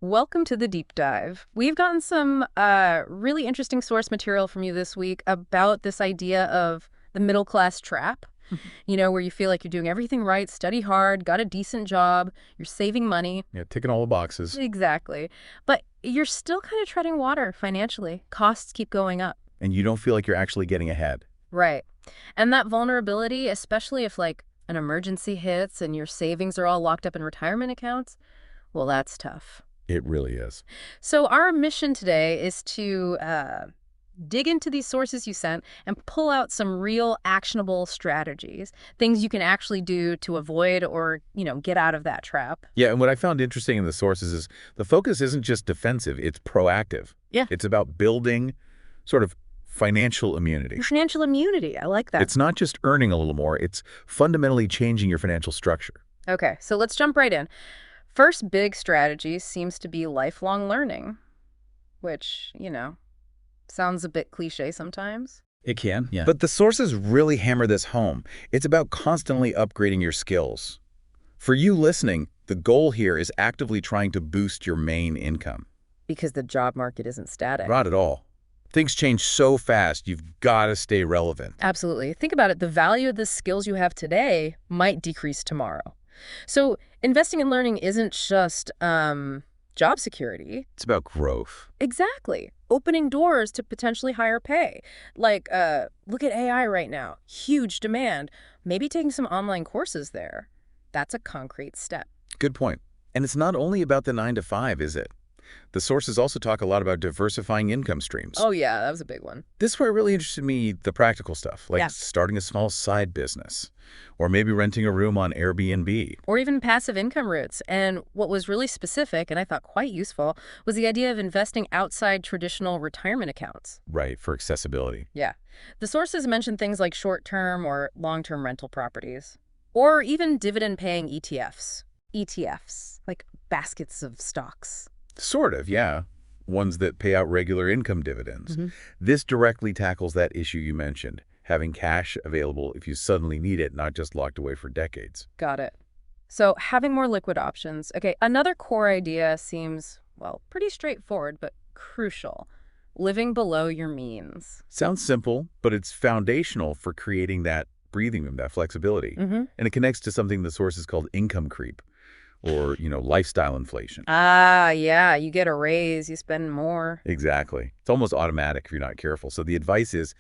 Welcome to the deep dive. We've gotten some really interesting source material from you this week about this idea of the middle class trap, where you feel like you're doing everything right, study hard, got a decent job, you're saving money. Yeah, ticking all the boxes. Exactly. But you're still kind of treading water financially. Costs keep going up. And you don't feel like you're actually getting ahead. Right. And that vulnerability, especially if like an emergency hits and your savings are all locked up in retirement accounts, well, that's tough. It really is. So our mission today is to dig into these sources you sent and pull out some real actionable strategies, things you can actually do to avoid or, get out of that trap. Yeah, and what I found interesting in the sources is the focus isn't just defensive, it's proactive. Yeah. It's about building sort of financial immunity. Financial immunity. I like that. It's not just earning a little more, it's fundamentally changing your financial structure. Okay, so let's jump right in. First big strategy seems to be lifelong learning, which, sounds a bit cliche sometimes. It can, yeah. But the sources really hammer this home. It's about constantly upgrading your skills. For you listening, the goal here is actively trying to boost your main income. Because the job market isn't static. Not at all. Things change so fast, you've got to stay relevant. Absolutely. Think about it. The value of the skills you have today might decrease tomorrow. So investing in learning isn't just job security. It's about growth. Exactly. Opening doors to potentially higher pay. Like, look at AI right now. Huge demand. Maybe taking some online courses there. That's a concrete step. Good point. And it's not only about the 9 to 5, is it? The sources also talk a lot about diversifying income streams. Oh, yeah, that was a big one. This is where it really interested me, the practical stuff, like Yeah. starting a small side business, or maybe renting a room on Airbnb. Or even passive income routes. And what was really specific, and I thought quite useful, was the idea of investing outside traditional retirement accounts. Right, for accessibility. Yeah. The sources mention things like short-term or long-term rental properties, or even dividend-paying ETFs. ETFs, like baskets of stocks. Sort of, yeah. Ones that pay out regular income dividends. This directly tackles that issue you mentioned, having cash available if you suddenly need it, not just locked away for decades. Got it. So having more liquid options. Okay, another core idea seems, well, pretty straightforward, but crucial. Living below your means. Sounds simple, but it's foundational for creating that breathing room, that flexibility. And it connects to something the source is called income creep, or, lifestyle inflation. Ah, yeah, you get a raise, you spend more. Exactly. It's almost automatic if you're not careful. So the advice is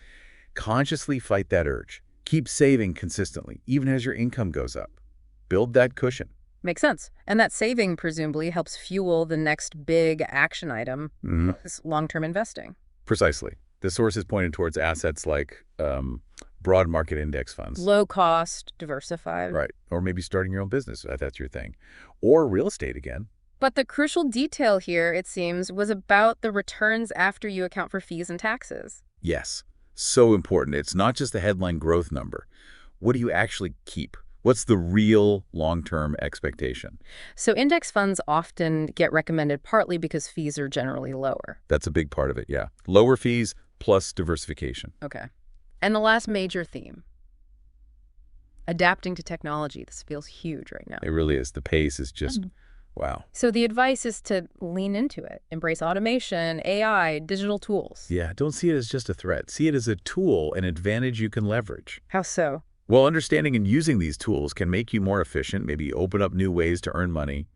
consciously fight that urge. Keep saving consistently, even as your income goes up. Build that cushion. Makes sense. And that saving presumably helps fuel the next big action item, this long-term investing. Precisely. The source is pointed towards assets like broad market index funds. Low cost, diversified. Right. Or maybe starting your own business, if that's your thing. Or real estate again. But the crucial detail here, it seems, was about the returns after you account for fees and taxes. Yes. So important. It's not just the headline growth number. What do you actually keep? What's the real long-term expectation? So index funds often get recommended partly because fees are generally lower. That's a big part of it, yeah. Lower fees plus diversification. Okay. And the last major theme, adapting to technology. This feels huge right now. It really is. The pace is just, wow. So the advice is to lean into it, embrace automation, AI, digital tools. Yeah, don't see it as just a threat. See it as a tool, an advantage you can leverage. How so? Well, understanding and using these tools can make you more efficient, maybe open up new ways to earn money,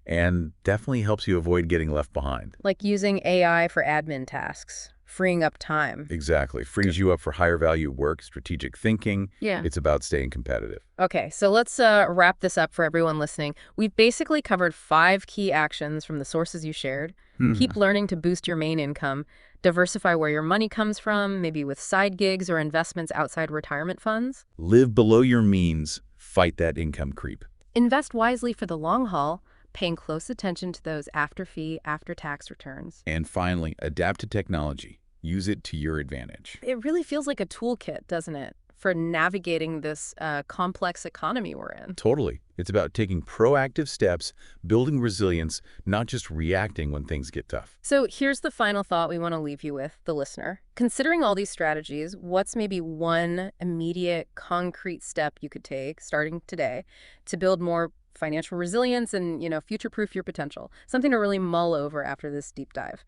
and definitely helps you avoid getting left behind. Like using AI for admin tasks, freeing up time. Exactly. Frees you up for higher value work, strategic thinking. Yeah. It's about staying competitive. Okay, so let's wrap this up for everyone listening. We've basically covered 5 key actions from the sources you shared. Keep learning to boost your main income. Diversify where your money comes from, maybe with side gigs or investments outside retirement funds. Live below your means. Fight that income creep. Invest wisely for the long haul, paying close attention to those after-fee, after-tax returns. And finally, adapt to technology. Use it to your advantage. It really feels like a toolkit, doesn't it, for navigating this complex economy we're in? Totally. It's about taking proactive steps, building resilience, not just reacting when things get tough. So here's the final thought we want to leave you with, the listener. Considering all these strategies, what's maybe one immediate, concrete step you could take, starting today, to build more financial resilience and, future-proof your potential. Something to really mull over after this deep dive.